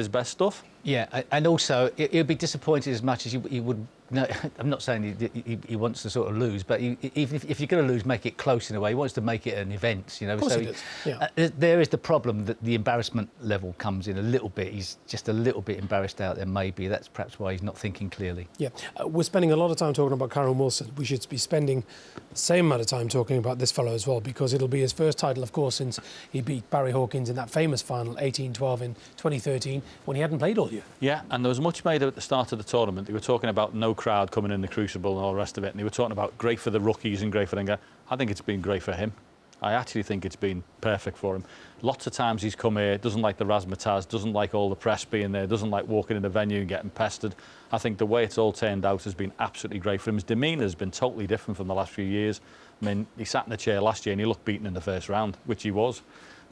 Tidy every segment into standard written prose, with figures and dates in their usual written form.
his best stuff. Yeah, and also he'll be disappointed as much as he would. No, I'm not saying he wants to sort of lose, but even if you're going to lose, make it close in a way. He wants to make it an event, you know. Of course so he does. Yeah. There is the problem that the embarrassment level comes in a little bit. He's just a little bit embarrassed out there. Maybe that's perhaps why he's not thinking clearly. Yeah, we're spending a lot of time talking about Karen Wilson. We should be spending the same amount of time talking about this fellow as well, because it'll be his first title, of course, since he beat Barry Hawkins in that famous final, 18-12 in 2013, when he hadn't played all year. Yeah, and there was much made at the start of the tournament. They were talking about no crowd coming in the Crucible and all the rest of it, and they were talking about great for the rookies and great for them. I think it's been great for him. I actually think it's been perfect for him. Lots of times he's come here, doesn't like the razzmatazz, doesn't like all the press being there, doesn't like walking in the venue and getting pestered. I think the way it's all turned out has been absolutely great for him. His demeanour has been totally different from the last few years. I mean, he sat in the chair last year and he looked beaten in the first round, which he was.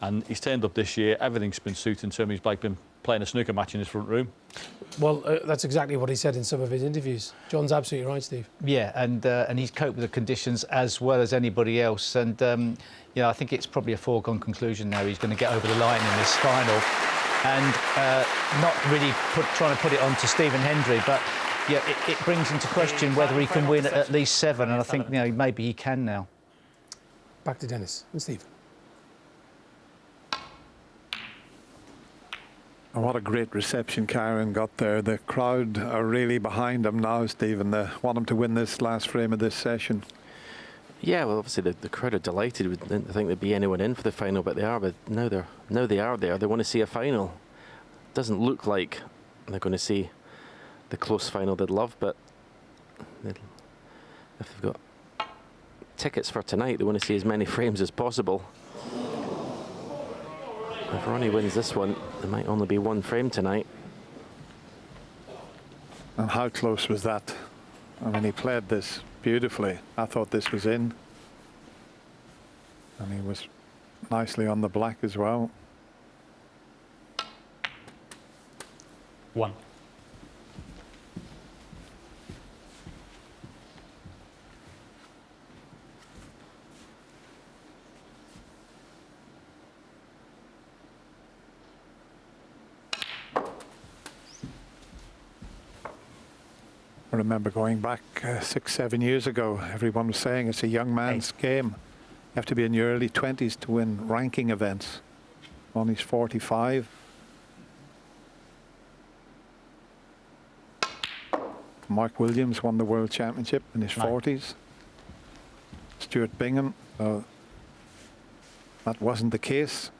And he's turned up this year, everything's been suiting to him. He's like been playing a snooker match in his front room. Well, that's exactly what he said in some of his interviews. John's absolutely right, Steve. Yeah, and he's coped with the conditions as well as anybody else. And you know, I think it's probably a foregone conclusion now. He's going to get over the line in this final, and not really trying to put it on to Stephen Hendry, but yeah, it brings into question whether he can win at least 7. And I think, you know, maybe he can now. Back to Dennis and Stephen. And what a great reception Karen got there. The crowd are really behind him now, Stephen. They want him to win this last frame of this session. Yeah, well, obviously the crowd are delighted. We didn't think there'd be anyone in for the final, but they are. But now they are there. They want to see a final. Doesn't look like they're going to see the close final they'd love, but if they've got tickets for tonight, they want to see as many frames as possible. If Ronnie wins this one, there might only be 1 frame tonight. And how close was that? I mean, he played this beautifully. I thought this was in. And he was nicely on the black as well. 1. I remember going back 6-7 years ago, everyone was saying it's a young man's game. You have to be in your early 20s to win ranking events. Ronnie's 45. Mark Williams won the World Championship in his 40s. Stuart Bingham, that wasn't the case.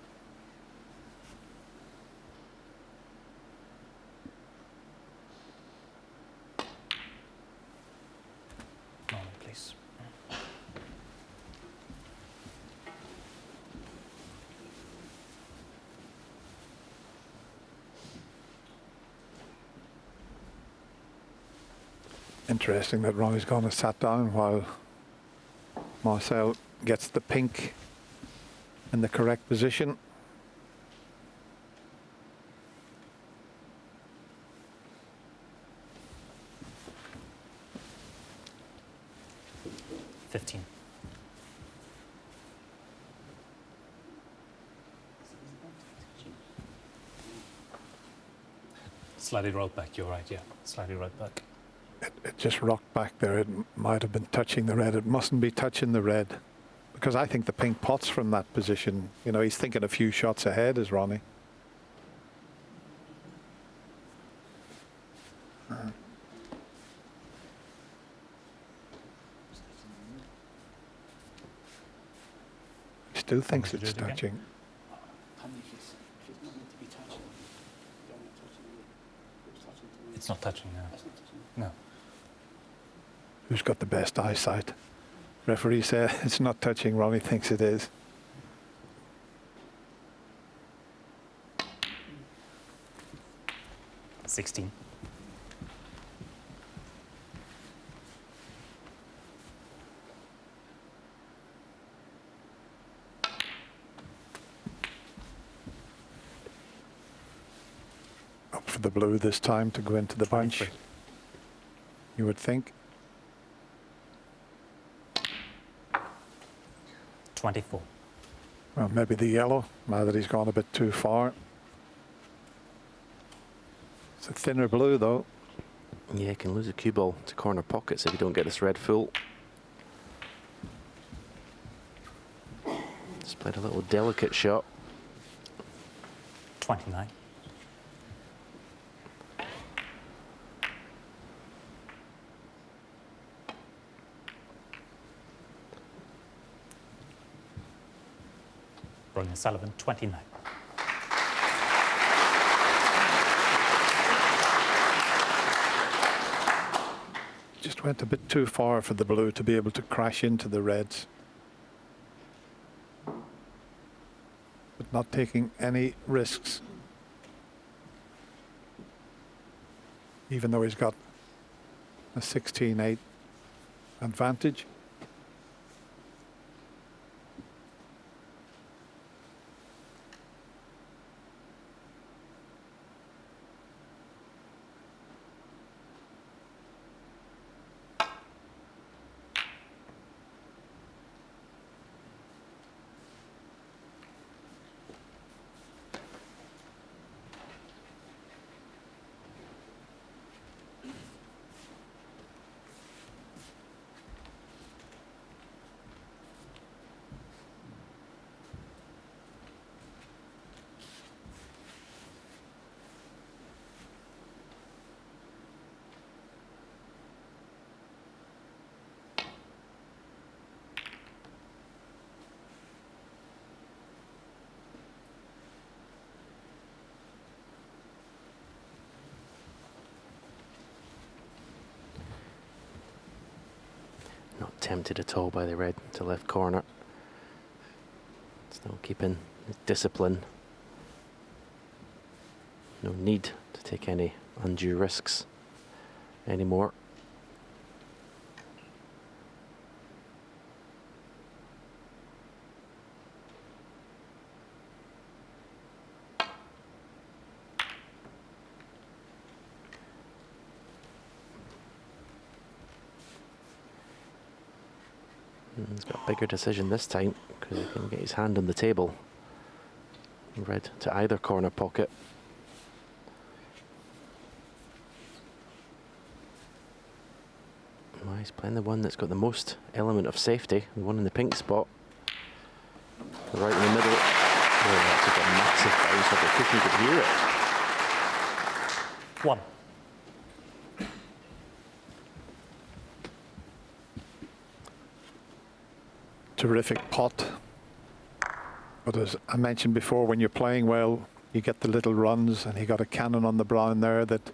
Please. Interesting that Ronnie's gone and sat down while Marcel gets the pink in the correct position. Slightly rolled back, you're right, yeah. Slightly rolled back. It just rocked back there. It might have been touching the red. It mustn't be touching the red. Because I think the pink pots from that position. You know, he's thinking a few shots ahead as Ronnie. He still thinks it's touching. It's not touching now. No. Who's got the best eyesight? Referee said it's not touching. Ronnie thinks it is. $16. Up for the blue this time to go into the bunch. You would think. 24. Well, maybe the yellow, now that he's gone a bit too far. It's a thinner blue, though. Yeah, you can lose a cue ball to corner pockets if you don't get this red full. Just played a little delicate shot. 29. Ronnie Sullivan, 29. Just went a bit too far for the blue to be able to crash into the reds. But not taking any risks. Even though he's got a 16-8 advantage. Not tempted at all by the red to left corner. Still keeping his discipline. No need to take any undue risks anymore. He's got a bigger decision this time because he can get his hand on the table. Red to either corner pocket. Well, he's playing the one that's got the most element of safety, the one in the pink spot. Right in the middle. Oh, that's a massive bounce of the cookie, you could hear it. 1. Terrific pot. But as I mentioned before, when you're playing well, you get the little runs, and he got a cannon on the brown there that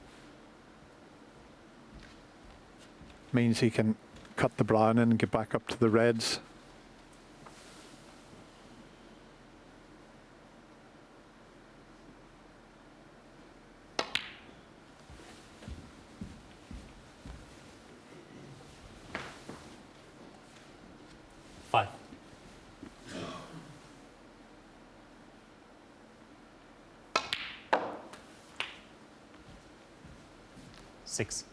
means he can cut the brown in and get back up to the reds. Five. 6.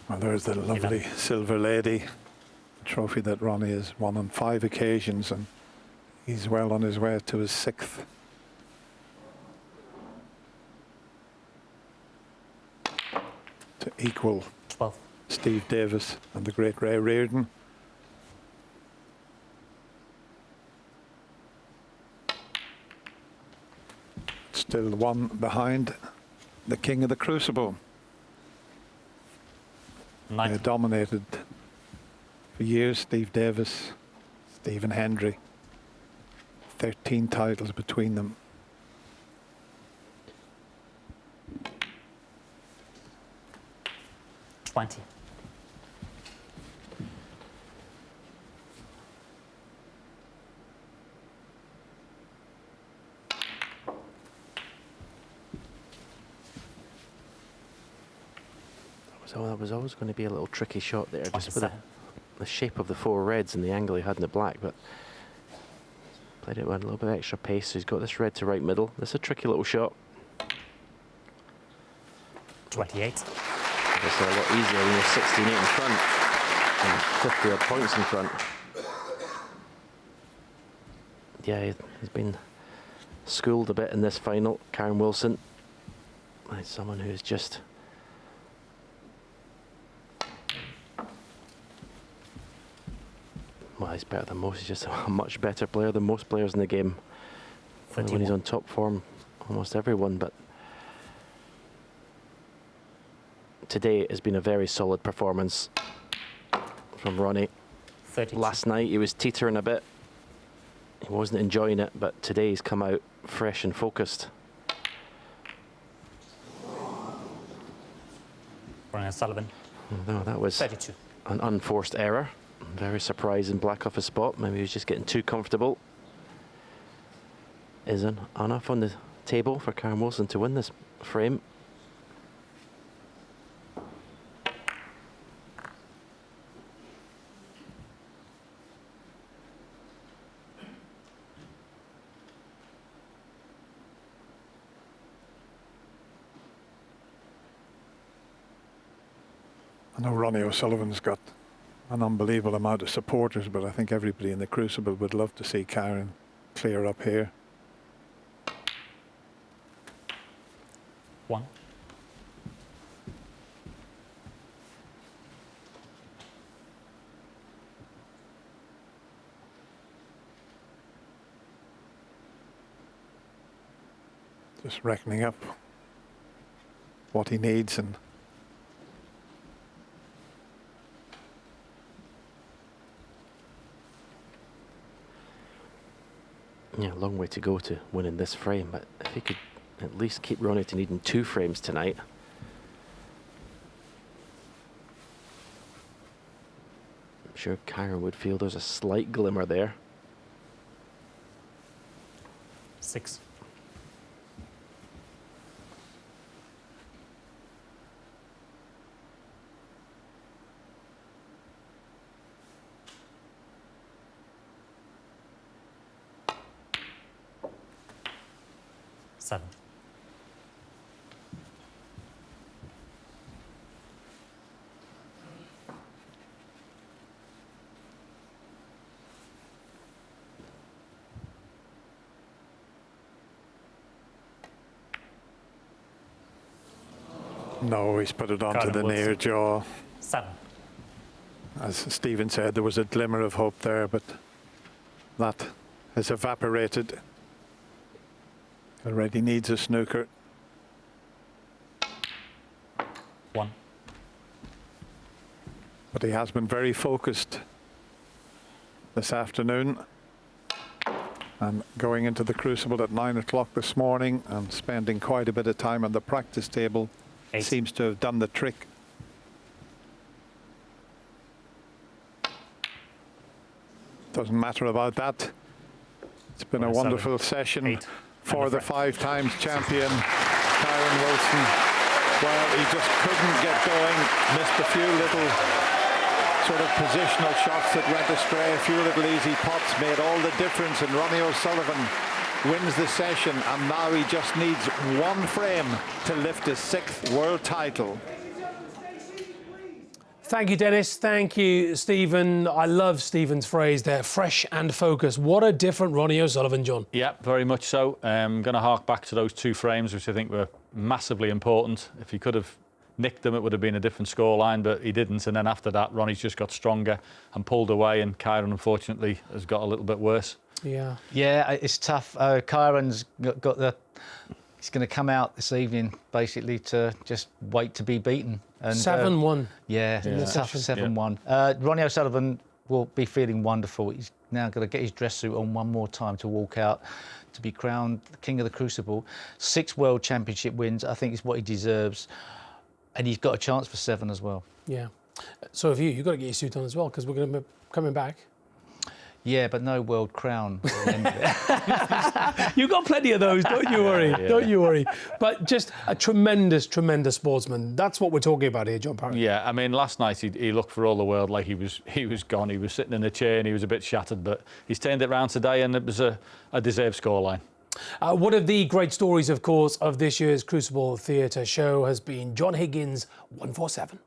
Well, there's the lovely Silver Lady trophy that Ronnie has won on 5 occasions, and he's well on his way to his 6th. To equal 12. Steve Davis and the great Ray Reardon. Still one behind the king of the crucible. 9. They dominated for years, Steve Davis, Stephen Hendry. 13 titles between them. 20. So that was always going to be a little tricky shot there, just with 27. the shape of the 4 reds and the angle he had in the black, but played it with a little bit of extra pace, so he's got this red to right middle. This is a tricky little shot. 28. It's a lot easier when you're 16-8 in front and 50 odd points in front. Yeah, he's been schooled a bit in this final. Karen Wilson, like someone who's just well, he's better than most. He's just a much better player than most players in the game. When he's on top form, almost everyone. But today has been a very solid performance from Ronnie. 32. Last night he was teetering a bit. He wasn't enjoying it, but today he's come out fresh and focused. Ronnie O'Sullivan. No, that was 32. an unforced error. Very surprising black off his spot. Maybe he was just getting too comfortable. Isn't enough on the table for Karen Wilson to win this frame. I know Ronnie O'Sullivan's got an unbelievable amount of supporters, but I think everybody in the Crucible would love to see Karen clear up here. 1. Just reckoning up what he needs and yeah, a long way to go to winning this frame, but if he could at least keep Ronnie to needing 2 frames tonight. I'm sure Karen would feel there's a slight glimmer there. 6. Seven. no, he's put it onto Karen the Wilson. near jaw. 7. As Stephen said, there was a glimmer of hope there, but that has evaporated. Already needs a snooker. 1. But he has been very focused this afternoon and going into the Crucible at 9 o'clock this morning and spending quite a bit of time on the practice table. 8. Seems to have done the trick. Doesn't matter about that. It's been a 47. wonderful session 8. for the 5 times champion, Karen Wilson. Well, he just couldn't get going, missed a few little sort of positional shots that went astray, a few little easy pots made all the difference, and Ronnie O'Sullivan wins the session, and now he just needs 1 frame to lift his 6th world title. Thank you, Dennis. Thank you, Stephen. I love Stephen's phrase there, fresh and focused. What a different Ronnie O'Sullivan, John. Yeah, very much so. I'm going to hark back to those 2 frames, which I think were massively important. If he could have nicked them, it would have been a different scoreline, but he didn't. And then after that, Ronnie's just got stronger and pulled away, and Kyron, unfortunately, has got a little bit worse. Yeah. Yeah, it's tough. Kyron's got the... He's going to come out this evening, basically, to just wait to be beaten. And 7-1. Yeah, this tough session. 7-1. Ronnie O'Sullivan will be feeling wonderful. He's now got to get his dress suit on one more time to walk out to be crowned the King of the Crucible. 6 World Championship wins, I think, is what he deserves. And he's got a chance for 7 as well. Yeah. So have you. You've got to get your suit on as well, because we're going to be coming back. Yeah, but no world crown. You've got plenty of those, don't you worry. Yeah. Don't you worry. But just a tremendous, tremendous sportsman. That's what we're talking about here, John Parrott. Yeah, I mean, last night he looked for all the world like he was gone. He was sitting in a chair and he was a bit shattered, but he's turned it round today, and it was a deserved scoreline. One of the great stories, of course, of this year's Crucible Theatre show has been John Higgins' 147.